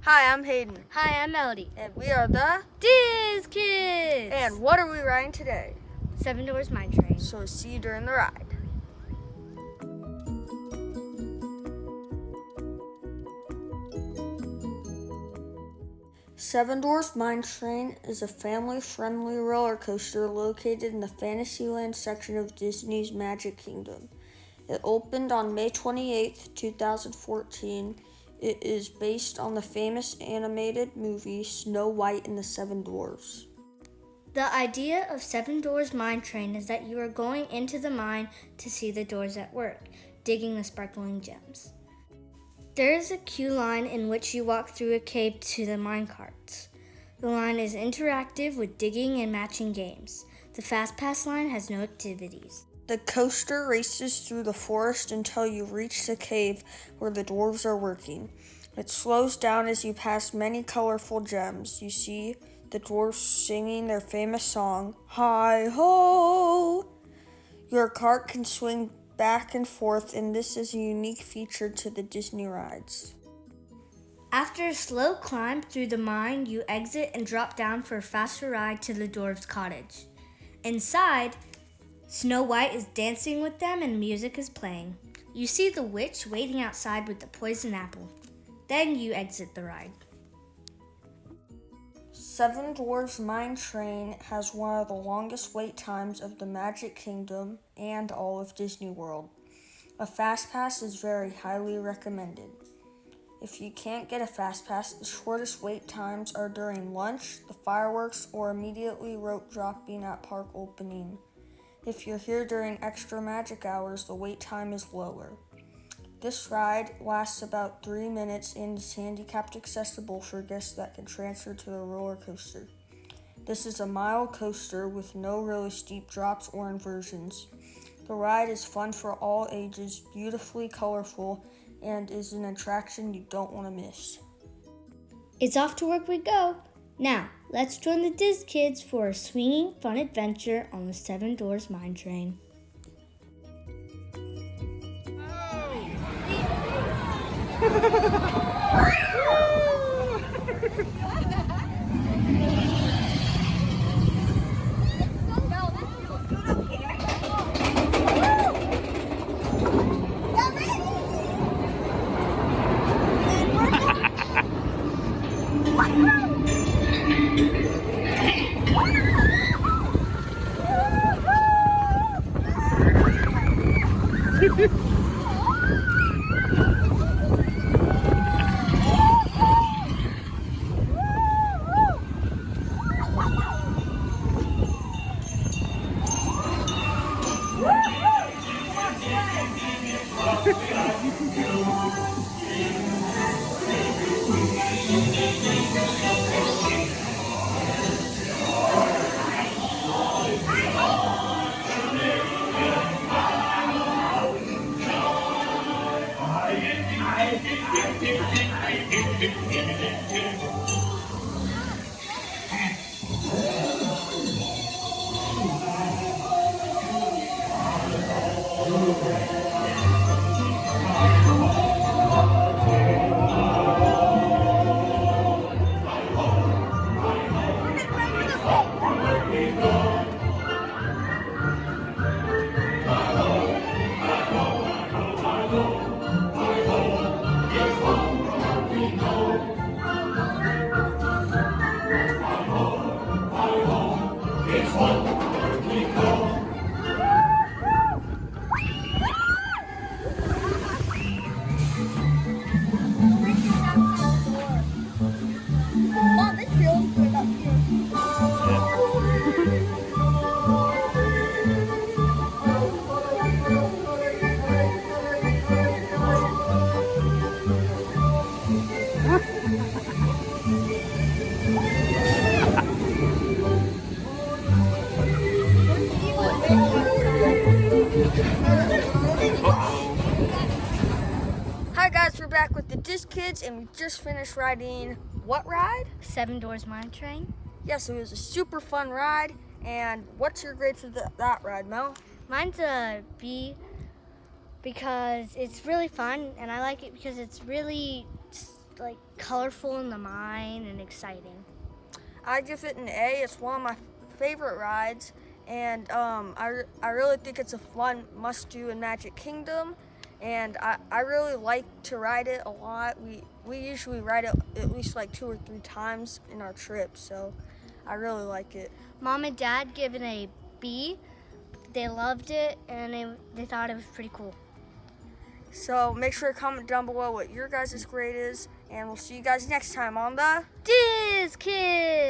Hi, I'm Hayden. Hi, I'm Melody. And we are the Diz Kids! And what are we riding today? 7 Doors Mine Train. So see you during the ride. Seven Dwarfs Mine Train is a family-friendly roller coaster located in the Fantasyland section of Disney's Magic Kingdom. It opened on May 28, 2014. It is based on the famous animated movie Snow White and the Seven Dwarfs. The idea of 7 Doors Mine Train is that you are going into the mine to see the doors at work, digging the sparkling gems. There is a queue line in which you walk through a cave to the mine carts. The line is interactive with digging and matching games. The Fast Pass line has no activities. The coaster races through the forest until you reach the cave where the dwarves are working. It slows down as you pass many colorful gems. You see the dwarves singing their famous song, Hi-ho! Your cart can swing back and forth, and this is a unique feature to the Disney rides. After a slow climb through the mine, you exit and drop down for a faster ride to the dwarves' cottage. Inside, Snow White is dancing with them and music is playing. You see the witch waiting outside with the poison apple. Then you exit the ride. Seven Dwarfs Mine Train has one of the longest wait times of the Magic Kingdom and all of Disney World. A Fast Pass is very highly recommended. If you can't get a Fast Pass, the shortest wait times are during lunch, the fireworks, or immediately rope dropping at park opening. If you're here during extra magic hours, the wait time is lower. This ride lasts about 3 minutes and is handicapped accessible for guests that can transfer to the roller coaster. This is a mild coaster with no really steep drops or inversions. The ride is fun for all ages, beautifully colorful, and is an attraction you don't want to miss. It's off to work we go. Now, let's join the Diz Kids for a swinging, fun adventure on the 7 Doors Mine Train. Hi guys, we're back with the Diz Kids, and we just finished riding what ride? 7 Doors Mine Train. Yes, it was a super fun ride. And what's your grade for that ride, Mel? Mine's a B because it's really fun, and I like it because it's really like colorful in the mine and exciting. I give it an A. It's one of my favorite rides, and I really think it's a fun must-do in Magic Kingdom, and I really like to ride it a lot. We usually ride it at least like 2 or 3 times in our trip, so I really like it. Mom and Dad give it a B. They loved it and they thought it was pretty cool. So make sure to comment down below what your guys' grade is, and we'll see you guys next time on the Diz Kids!